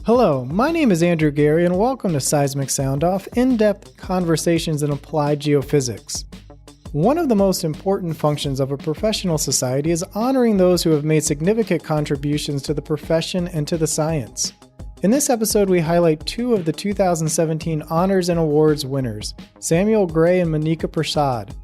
Hello, my name is Andrew Gary and welcome to Seismic Soundoff, in-depth conversations in applied geophysics. One of the most important functions of a professional society is honoring those who have made significant contributions to the profession and to the science. In this episode, we highlight two of the 2017 Honors and Awards winners, Samuel Gray and Manika Prasad.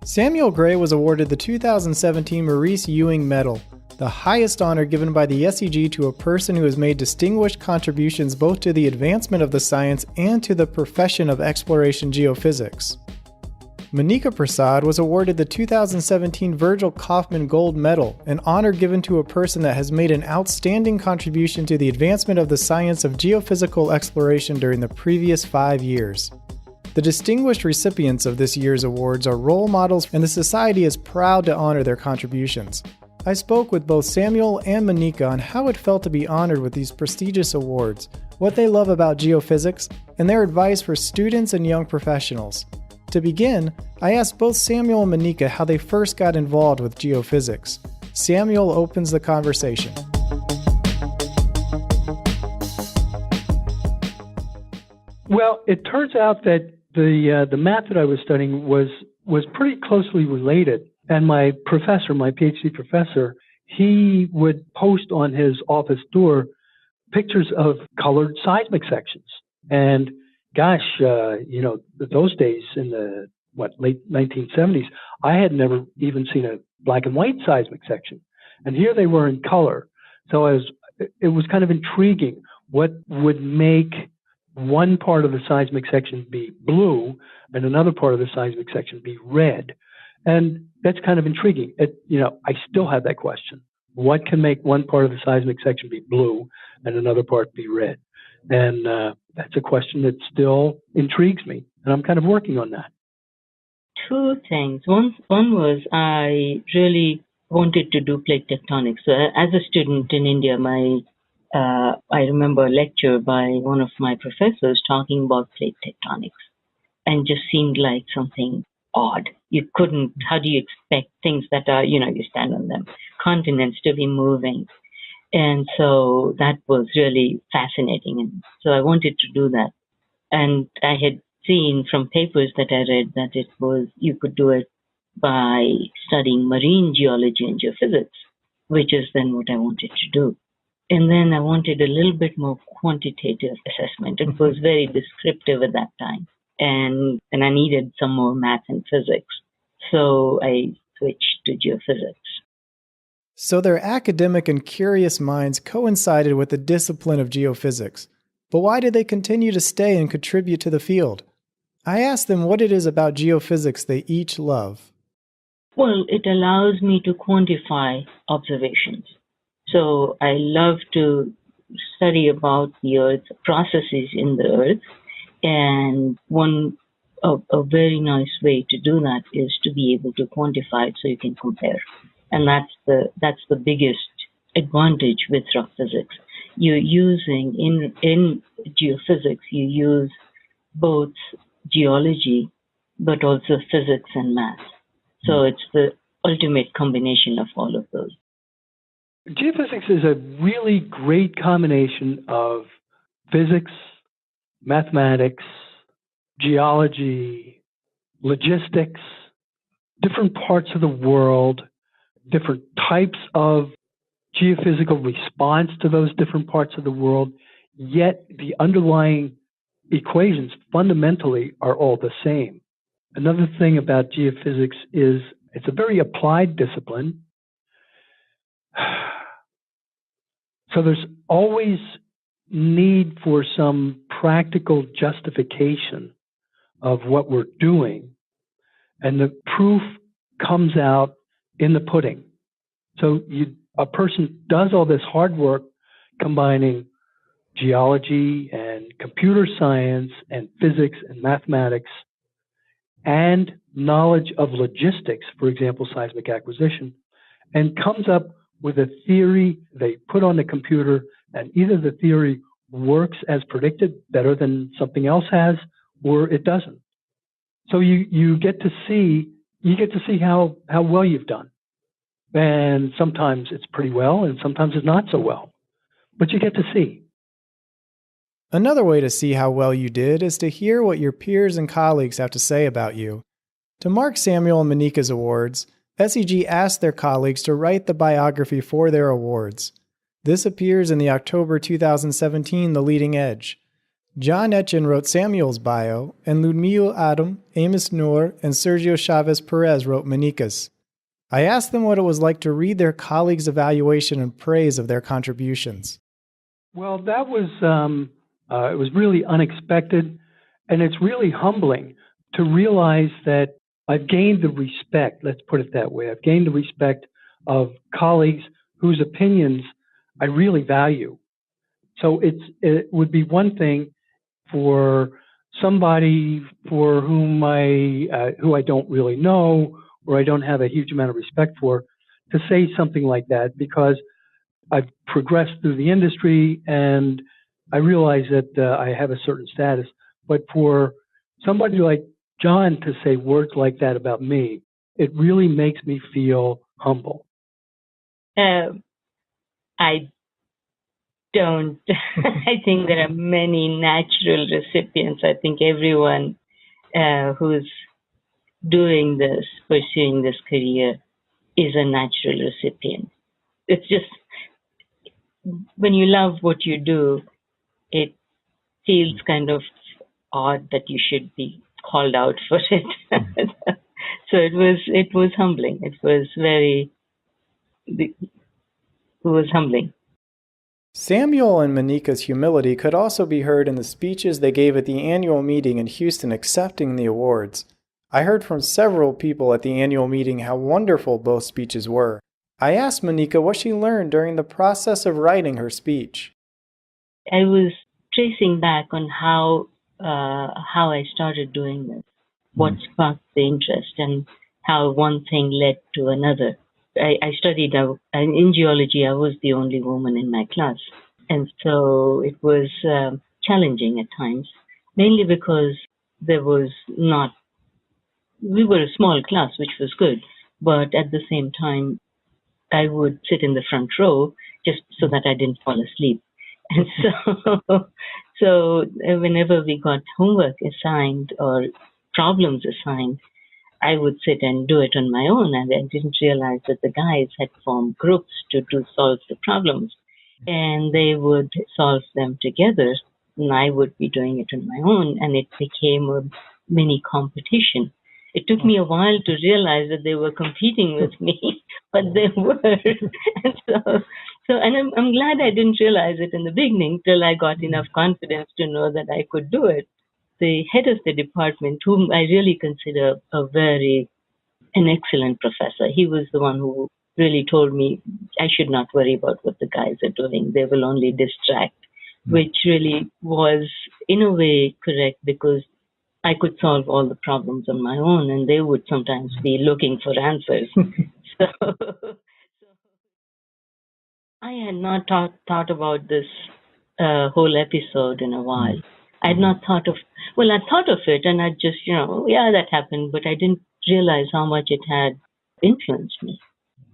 Samuel Gray was awarded the 2017 Maurcie Ewing Medal, the highest honor given by the SEG to a person who has made distinguished contributions both to the advancement of the science and to the profession of exploration geophysics. Manika Prasad was awarded the 2017 Virgil Kauffman Gold Medal, an honor given to a person that has made an outstanding contribution to the advancement of the science of geophysical exploration during the previous 5 years. The distinguished recipients of this year's awards are role models, and the Society is proud to honor their contributions. I spoke with both Samuel and Manika on how it felt to be honored with these prestigious awards, what they love about geophysics, and their advice for students and young professionals. To begin, I asked both Samuel and Manika how they first got involved with geophysics. Samuel opens the conversation. Well, it turns out that the math that I was studying was pretty closely related. And my professor, my PhD professor, he would post on his office door pictures of colored seismic sections. And gosh, those days in the late 1970s, I had never even seen a black and white seismic section. And here they were in color. So it was kind of intriguing. What would make one part of the seismic section be blue and another part of the seismic section be red? And that's kind of intriguing. I still have that question. What can make one part of the seismic section be blue and another part be red? And that's a question that still intrigues me, and I'm kind of working on that. Two things. One was I really wanted to do plate tectonics. So as a student in India, I remember a lecture by one of my professors talking about plate tectonics, and just seemed like something odd. How do you expect things that are, you stand on them, continents to be moving? And so that was really fascinating. And so I wanted to do that. And I had seen from papers that I read that you could do it by studying marine geology and geophysics, which is then what I wanted to do. And then I wanted a little bit more quantitative assessment. It was very descriptive at that time. And I needed some more math and physics. So I switched to geophysics. So their academic and curious minds coincided with the discipline of geophysics. But why did they continue to stay and contribute to the field? I asked them what it is about geophysics they each love. Well, it allows me to quantify observations. So I love to study about the Earth, processes in the Earth. And a very nice way to do that is to be able to quantify it so you can compare. And that's the biggest advantage with rock physics. You're using, in geophysics, you use both geology, but also physics and math. So it's the ultimate combination of all of those. Geophysics is a really great combination of physics, mathematics, geology, logistics, different parts of the world, different types of geophysical response to those different parts of the world, yet the underlying equations fundamentally are all the same. Another thing about geophysics is it's a very applied discipline. So there's always need for some practical justification of what we're doing, and the proof comes out in the pudding. So a person does all this hard work combining geology and computer science and physics and mathematics and knowledge of logistics, for example, seismic acquisition, and comes up with a theory they put on the computer, and either the theory works as predicted better than something else has, or it doesn't. So you get to see how well you've done. And sometimes it's pretty well, and sometimes it's not so well. But you get to see. Another way to see how well you did is to hear what your peers and colleagues have to say about you. To mark Samuel and Manika's awards, SEG asked their colleagues to write the biography for their awards. This appears in the October 2017 The Leading Edge. John Etchen wrote Samuel's bio, and Ludmila Adam, Amos Noor, and Sergio Chavez Perez wrote Manika's. I asked them what it was like to read their colleagues' evaluation and praise of their contributions. Well, that was it was really unexpected, and it's really humbling to realize that I've gained the respect, let's put it that way. I've gained the respect of colleagues whose opinions I really value. So it would be one thing for somebody for whom who I don't really know or I don't have a huge amount of respect for to say something like that, because I've progressed through the industry and I realize that I have a certain status. But for somebody like John to say words like that about me, it really makes me feel humble. I don't. I think there are many natural recipients. I think everyone who's doing this, pursuing this career, is a natural recipient. It's just, when you love what you do, it feels kind of odd that you should be called out for it. So it was humbling. It was humbling. Samuel and Manika's humility could also be heard in the speeches they gave at the annual meeting in Houston accepting the awards. I heard from several people at the annual meeting how wonderful both speeches were. I asked Manika what she learned during the process of writing her speech. I was tracing back on how I started doing this, what sparked the interest, and how one thing led to another. I studied in geology. I was the only woman in my class, and so it was challenging at times, mainly because we were a small class, which was good, but at the same time, I would sit in the front row just so that I didn't fall asleep. And so whenever we got homework assigned or problems assigned, I would sit and do it on my own, and I didn't realize that the guys had formed groups to solve the problems, and they would solve them together, and I would be doing it on my own, and it became a mini competition. It took me a while to realize that they were competing with me, but they were. And I'm glad I didn't realize it in the beginning till I got enough confidence to know that I could do it. The head of the department, whom I really consider an excellent professor, he was the one who really told me I should not worry about what the guys are doing. They will only distract, which really was, in a way, correct, because I could solve all the problems on my own, and they would sometimes be looking for answers. So I had not thought about this whole episode in a while. I had not thought of, I thought of it, and I just, yeah, that happened, but I didn't realize how much it had influenced me,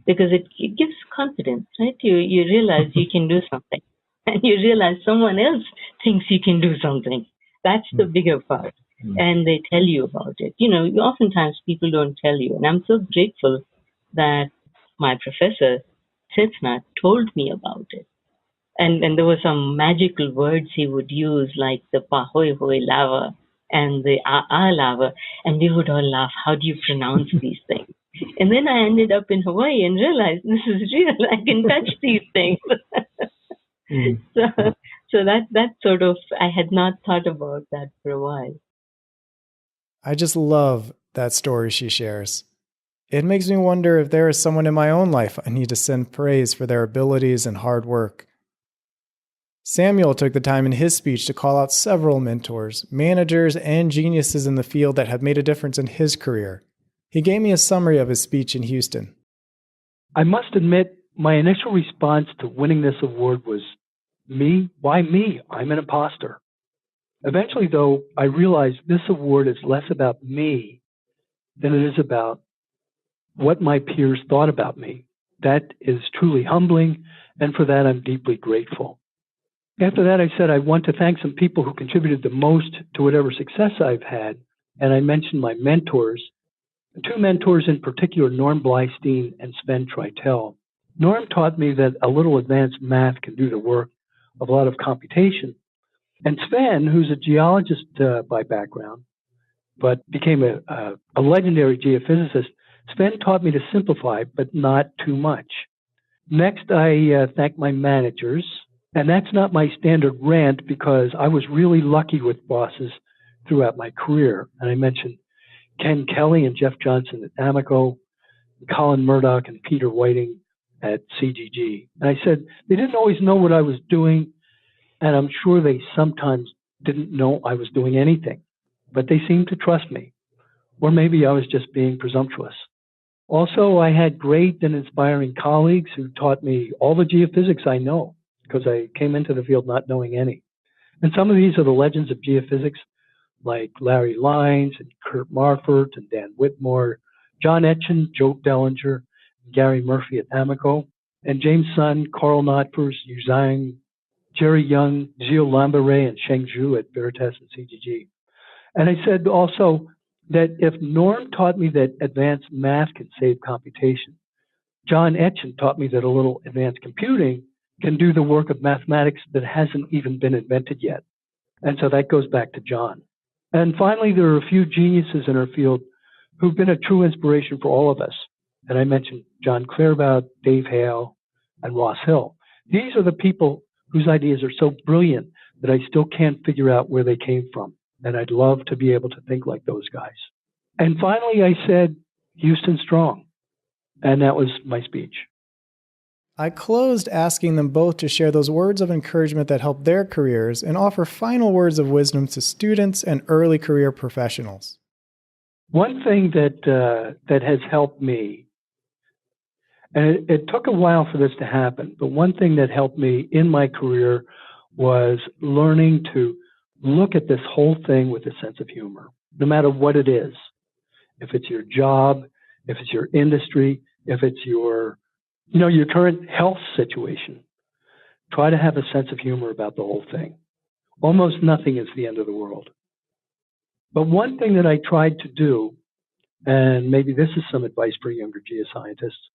because it gives confidence, right? You realize you can do something, and you realize someone else thinks you can do something. That's the bigger part. And they tell you about it. Oftentimes people don't tell you. And I'm so grateful that my professor, Setsnath, told me about it. And there were some magical words he would use, like the Pahoy Hoy lava and the A lava. And we would all laugh, how do you pronounce these things? And then I ended up in Hawaii and realized this is real. I can touch these things. So that sort of, I had not thought about that for a while. I just love that story she shares. It makes me wonder if there is someone in my own life I need to send praise for their abilities and hard work. Samuel took the time in his speech to call out several mentors, managers, and geniuses in the field that have made a difference in his career. He gave me a summary of his speech in Houston. I must admit, my initial response to winning this award was, me? Why me? I'm an imposter. Eventually, though, I realized this award is less about me than it is about what my peers thought about me. that is truly humbling, and for that I'm deeply grateful. After that, I said I want to thank some people who contributed the most to whatever success I've had, and I mentioned my mentors. Two mentors in particular, Norm Blystein and Sven Treitel. Norm taught me that a little advanced math can do the work of a lot of computation. And Sven, who's a geologist by background, but became a legendary geophysicist, Sven taught me to simplify, but not too much. Next, I thank my managers. And that's not my standard rant because I was really lucky with bosses throughout my career. And I mentioned Ken Kelly and Jeff Johnson at Amoco, Colin Murdoch and Peter Whiting at CGG. And I said, they didn't always know what I was doing, and I'm sure they sometimes didn't know I was doing anything, but they seemed to trust me. Or maybe I was just being presumptuous. Also, I had great and inspiring colleagues who taught me all the geophysics I know, because I came into the field not knowing any. And some of these are the legends of geophysics, like Larry Lines and Kurt Marfort and Dan Whitmore, John Etchen, Joe Dellinger, Gary Murphy at Amoco, and James Sun, Carl Notfors, Yu Zhang, Jerry Young, Gilles Lambaret, and Sheng Zhu at Veritas and CGG. And I said also that if Norm taught me that advanced math can save computation, John Etchen taught me that a little advanced computing can do the work of mathematics that hasn't even been invented yet. And so that goes back to John. And finally, there are a few geniuses in our field who've been a true inspiration for all of us. And I mentioned John Claerbout, Dave Hale, and Ross Hill. These are the people whose ideas are so brilliant that I still can't figure out where they came from. And I'd love to be able to think like those guys. And finally, I said, Houston Strong. And that was my speech. I closed asking them both to share those words of encouragement that help their careers and offer final words of wisdom to students and early career professionals. One thing that has helped me, and it took a while for this to happen, but one thing that helped me in my career was learning to look at this whole thing with a sense of humor, no matter what it is. If it's your job, if it's your industry, if it's your current health situation, try to have a sense of humor about the whole thing. Almost nothing is the end of the world. But one thing that I tried to do, and maybe this is some advice for younger geoscientists,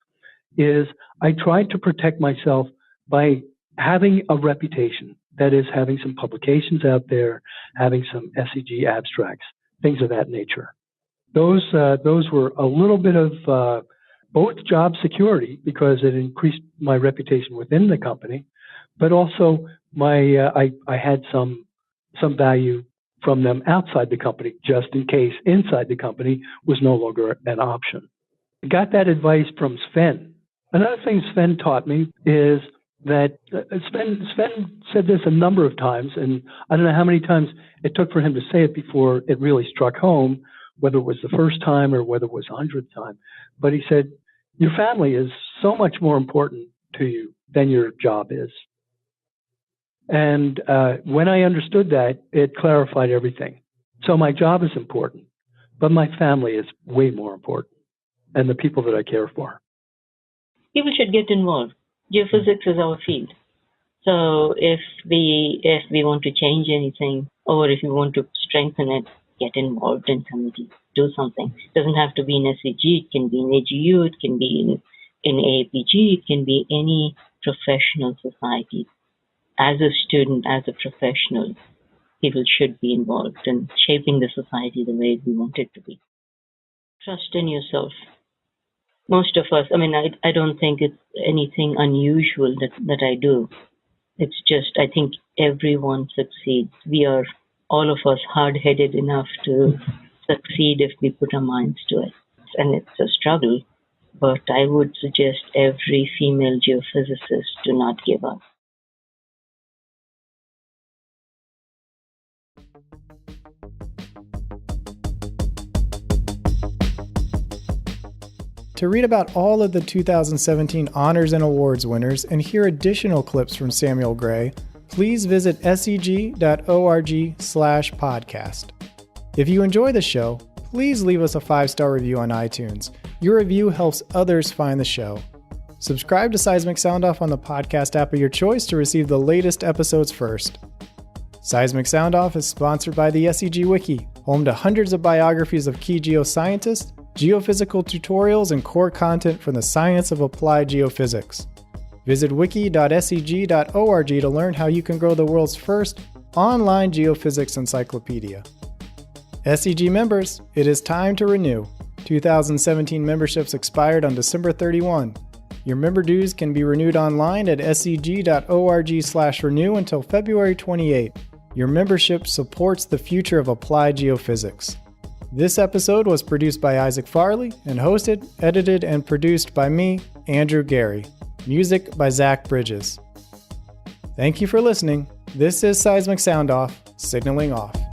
is I tried to protect myself by having a reputation. That is, having some publications out there, having some SEG abstracts, things of that nature. Those were a little bit of both job security, because it increased my reputation within the company, but also I had some value from them outside the company, just in case inside the company was no longer an option. I got that advice from Sven. Another thing Sven taught me is that Sven said this a number of times, and I don't know how many times it took for him to say it before it really struck home, whether it was the first time or whether it was 100th time. But he said, your family is so much more important to you than your job is. And when I understood that, it clarified everything. So my job is important, but my family is way more important, and the people that I care for. People should get involved. Geophysics is our field. So if we want to change anything, or if you want to strengthen it, get involved in committees, do something. It doesn't have to be in SEG, it can be in AGU, it can be in AAPG, it can be any professional society. As a student, as a professional, people should be involved in shaping the society the way we want it to be. Trust in yourself. Most of us, I don't think it's anything unusual that I do. It's just, I think everyone succeeds. We are, all of us, hard-headed enough to succeed if we put our minds to it. And it's a struggle, but I would suggest every female geophysicist do not give up. To read about all of the 2017 honors and awards winners and hear additional clips from Samuel Gray, please visit seg.org/podcast. If you enjoy the show, please leave us a 5-star review on iTunes. Your review helps others find the show. Subscribe to Seismic Soundoff on the podcast app of your choice to receive the latest episodes first. Seismic Soundoff is sponsored by the SEG Wiki, home to hundreds of biographies of key geoscientists, geophysical tutorials, and core content from the science of applied geophysics. Visit wiki.seg.org to learn how you can grow the world's first online geophysics encyclopedia. SEG members, it is time to renew. 2017 memberships expired on December 31. Your member dues can be renewed online at seg.org/renew until February 28. Your membership supports the future of applied geophysics. This episode was produced by Isaac Farley and hosted, edited, and produced by me, Andrew Gary. Music by Zach Bridges. Thank you for listening. This is Seismic Soundoff, signaling off.